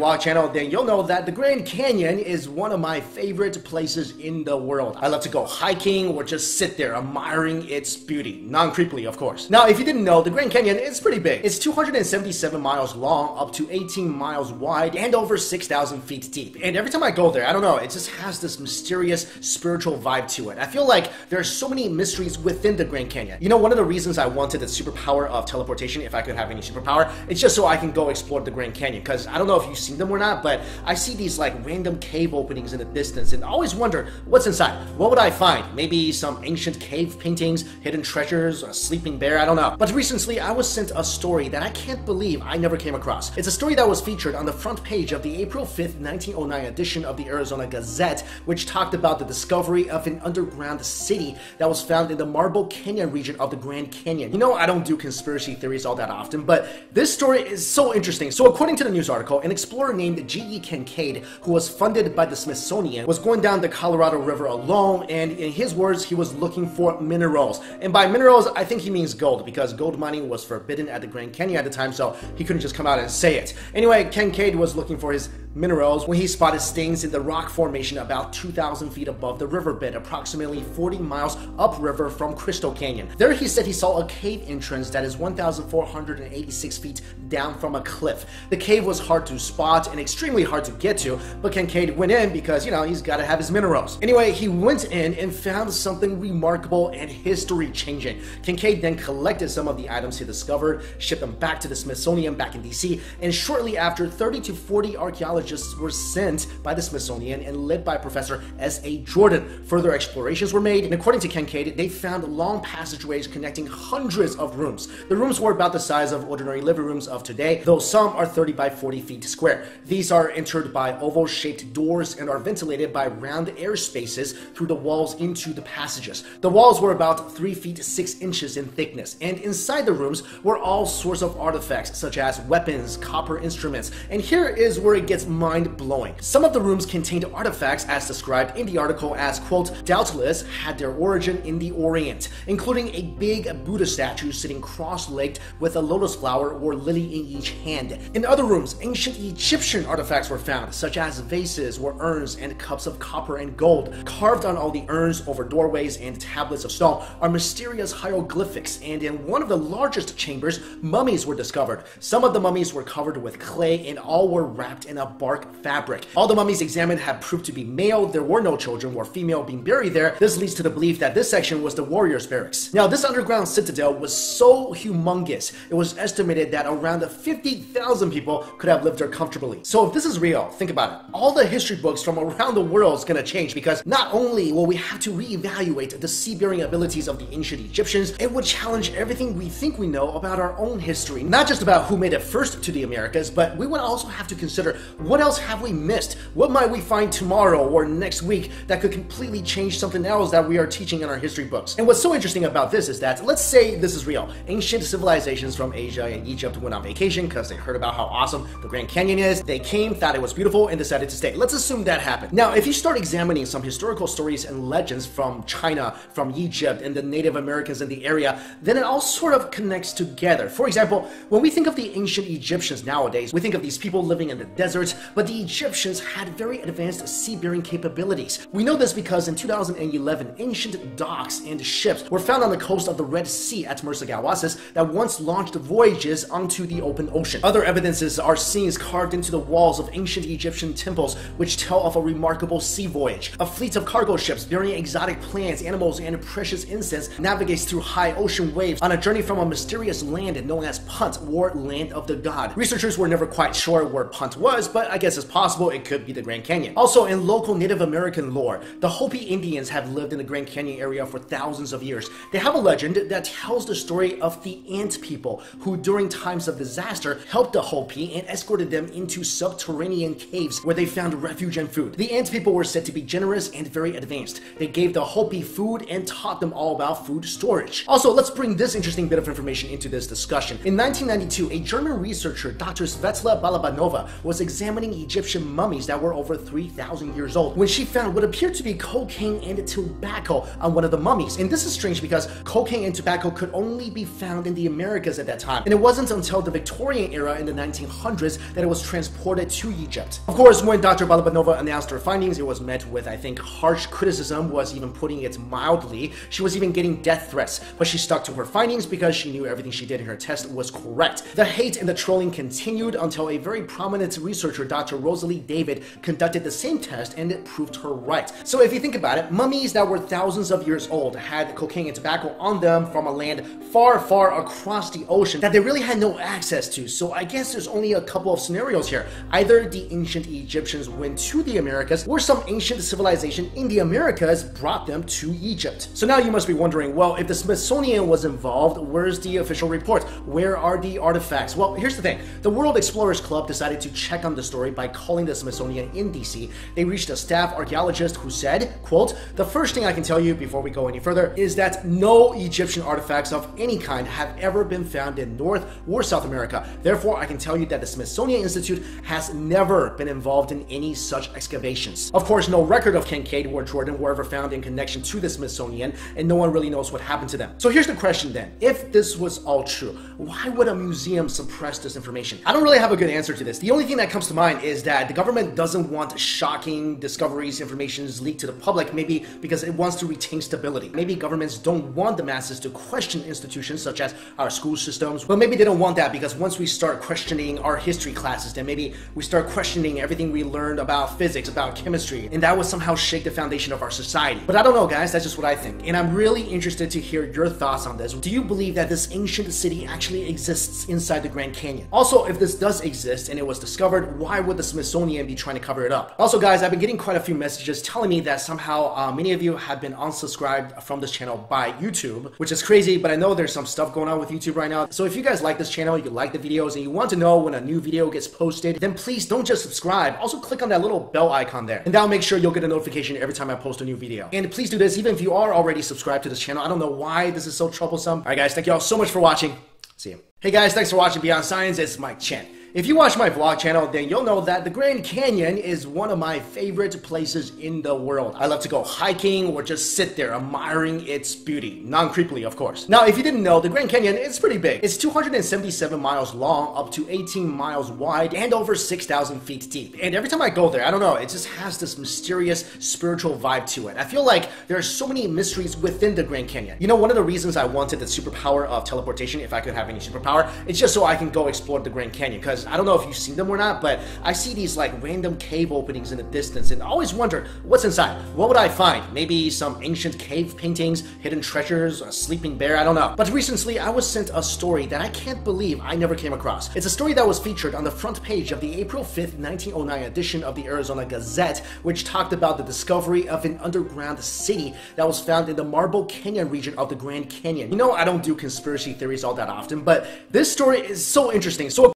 vlog channel, then you'll know that the Grand Canyon is one of my favorite places in the world. I love to go hiking or just sit there admiring its beauty, non-creepily of course. Now if you didn't know, the Grand Canyon is pretty big. It's 277 miles long, up to 18 miles wide, and over 6,000 feet deep. And every time I go there, I don't know, it just has this mysterious spiritual vibe to it. I feel like there are so many mysteries within the Grand Canyon. You know, one of the reasons I wanted the superpower of teleportation, if I could have any superpower, it's just so I can go explore the Grand Canyon. Because I don't know if you've seen them or not, but I see these like random cave openings in the distance and I always wonder what's inside. What would I find? Maybe some ancient cave paintings, hidden treasures, a sleeping bear, I don't know. But recently I was sent a story that I can't believe I never came across. It's a story that was featured on the front page of the April 5th, 1909 edition of the Arizona Gazette, which talked about the discovery of an underground city that was found in the Marble Canyon region of the Grand Canyon. You know, I don't do conspiracy theories all that often, but this story is so interesting. So according to the news article, an explorer named G.E. Kincaid, who was funded by the Smithsonian, was going down the Colorado River alone, and in his words, he was looking for minerals. And by minerals, I think he means gold, because gold mining was forbidden at the Grand Canyon at the time, so he couldn't just come out and say it. Anyway, Kincaid was looking for his minerals when he spotted stains in the rock formation about 2,000 feet above the riverbed, approximately 40 miles upriver from Crystal Canyon. There he said he saw a cave entrance that is 1,486 feet down from a cliff. The cave was hard to spot and extremely hard to get to, but Kincaid went in because, you know, he's got to have his minerals. Anyway, he went in and found something remarkable and history-changing. Kincaid then collected some of the items he discovered, shipped them back to the Smithsonian back in DC, and shortly after, 30 to 40 archaeologists were sent by the Smithsonian and led by Professor S.A. Jordan. Further explorations were made, and according to Kincaid, they found long passageways connecting hundreds of rooms. The rooms were about the size of ordinary living rooms of today, though some are 30 by 40 feet square. These are entered by oval-shaped doors and are ventilated by round air spaces through the walls into the passages. The walls were about 3 feet 6 inches in thickness, and inside the rooms were all sorts of artifacts such as weapons, copper instruments, and here is where it gets mind-blowing. Some of the rooms contained artifacts as described in the article as, quote, doubtless had their origin in the Orient, including a big Buddha statue sitting cross-legged with a lotus flower or lily in each hand. In other rooms, ancient Egyptian artifacts were found, such as vases or urns and cups of copper and gold. Carved on all the urns over doorways and tablets of stone are mysterious hieroglyphics, and in one of the largest chambers, mummies were discovered. Some of the mummies were covered with clay and all were wrapped in a bark fabric. All the mummies examined have proved to be male. There were no children or female being buried there. This leads to the belief that this section was the warriors' barracks. Now, this underground citadel was so humongous, it was estimated that around 50,000 people could have lived there comfortably. So if this is real, think about it. All the history books from around the world is gonna change, because not only will we have to reevaluate the sea-bearing abilities of the ancient Egyptians, it would challenge everything we think we know about our own history. Not just about who made it first to the Americas, but we would also have to consider what else have we missed? What might we find tomorrow or next week that could completely change something else that we are teaching in our history books? And what's so interesting about this is that, let's say this is real. Ancient civilizations from Asia and Egypt went on vacation because they heard about how awesome the Grand Canyon is. They came, thought it was beautiful, and decided to stay. Let's assume that happened. Now, if you start examining some historical stories and legends from China, from Egypt, and the Native Americans in the area, then it all sort of connects together. For example, when we think of the ancient Egyptians nowadays, we think of these people living in the desert, but the Egyptians had very advanced sea-bearing capabilities. We know this because in 2011, ancient docks and ships were found on the coast of the Red Sea at Mursagalwasis that once launched voyages onto the open ocean. Other evidences are scenes carved into the walls of ancient Egyptian temples which tell of a remarkable sea voyage. A fleet of cargo ships bearing exotic plants, animals, and precious incense navigates through high ocean waves on a journey from a mysterious land known as Punt, or Land of the God. Researchers were never quite sure where Punt was, but I guess it's possible it could be the Grand Canyon. Also, in local Native American lore, the Hopi Indians have lived in the Grand Canyon area for thousands of years. They have a legend that tells the story of the Ant People, who during times of disaster helped the Hopi and escorted them into subterranean caves where they found refuge and food. The Ant People were said to be generous and very advanced. They gave the Hopi food and taught them all about food storage. Also, let's bring this interesting bit of information into this discussion. In 1992, a German researcher, Dr. Svetlana Balabanova, was examining examining Egyptian mummies that were over 3,000 years old when she found what appeared to be cocaine and tobacco on one of the mummies. And this is strange because cocaine and tobacco could only be found in the Americas at that time. And it wasn't until the Victorian era in the 1900s that it was transported to Egypt. Of course, when Dr. Balabanova announced her findings, it was met with, I think, harsh criticism, was even putting it mildly. She was even getting death threats, but she stuck to her findings because she knew everything she did in her test was correct. The hate and the trolling continued until a very prominent researcher, Dr. Rosalie David, conducted the same test and it proved her right. So if you think about it, mummies that were thousands of years old had cocaine and tobacco on them from a land far, far across the ocean that they really had no access to. So I guess there's only a couple of scenarios here. Either the ancient Egyptians went to the Americas, or some ancient civilization in the Americas brought them to Egypt. So now you must be wondering, well, if the Smithsonian was involved, where's the official report? Where are the artifacts? Well, here's the thing. The World Explorers Club decided to check on the story by calling the Smithsonian in DC. They reached a staff archaeologist who said, quote, "The first thing I can tell you before we go any further is that no Egyptian artifacts of any kind have ever been found in North or South America. Therefore, I can tell you that the Smithsonian Institute has never been involved in any such excavations." Of course, no record of Kincaid or Jordan were ever found in connection to the Smithsonian, and no one really knows what happened to them. So here's the question then. If this was all true, why would a museum suppress this information? I don't really have a good answer to this. The only thing that comes to mind is that the government doesn't want shocking discoveries, informations leaked to the public, maybe because it wants to retain stability. Maybe governments don't want the masses to question institutions such as our school systems. Well, maybe they don't want that because once we start questioning our history classes, then maybe we start questioning everything we learned about physics, about chemistry, and that would somehow shake the foundation of our society. But I don't know, guys, that's just what I think. And I'm really interested to hear your thoughts on this. Do you believe that this ancient city actually exists inside the Grand Canyon? Also, if this does exist and it was discovered, why would the Smithsonian be trying to cover it up? Also, guys, I've been getting quite a few messages telling me that somehow many of you have been unsubscribed from this channel by YouTube, which is crazy, but I know there's some stuff going on with YouTube right now. So if you guys like this channel, you like the videos, and you want to know when a new video gets posted, then please don't just subscribe. Also click on that little bell icon there, and that'll make sure you'll get a notification every time I post a new video. And please do this even if you are already subscribed to this channel. I don't know why this is so troublesome. Alright guys, thank you all so much for watching. See you. Hey guys, thanks for watching Beyond Science. It's Mike Chen. If you watch my vlog channel, then you'll know that the Grand Canyon is one of my favorite places in the world. I love to go hiking or just sit there admiring its beauty. Non-creepily, of course. Now, if you didn't know, the Grand Canyon is pretty big. It's 277 miles long, up to 18 miles wide, and over 6,000 feet deep. And every time I go there, I don't know, it just has this mysterious spiritual vibe to it. I feel like there are so many mysteries within the Grand Canyon. You know, one of the reasons I wanted the superpower of teleportation, if I could have any superpower, it's just so I can go explore the Grand Canyon. Because I don't know if you've seen them or not, but I see these like random cave openings in the distance and I always wonder what's inside. What would I find? Maybe some ancient cave paintings, hidden treasures, a sleeping bear, I don't know. But recently I was sent a story that I can't believe I never came across. It's a story that was featured on the front page of the April 5th, 1909 edition of the Arizona Gazette, which talked about the discovery of an underground city that was found in the Marble Canyon region of the Grand Canyon. You know, I don't do conspiracy theories all that often, but this story is so interesting. So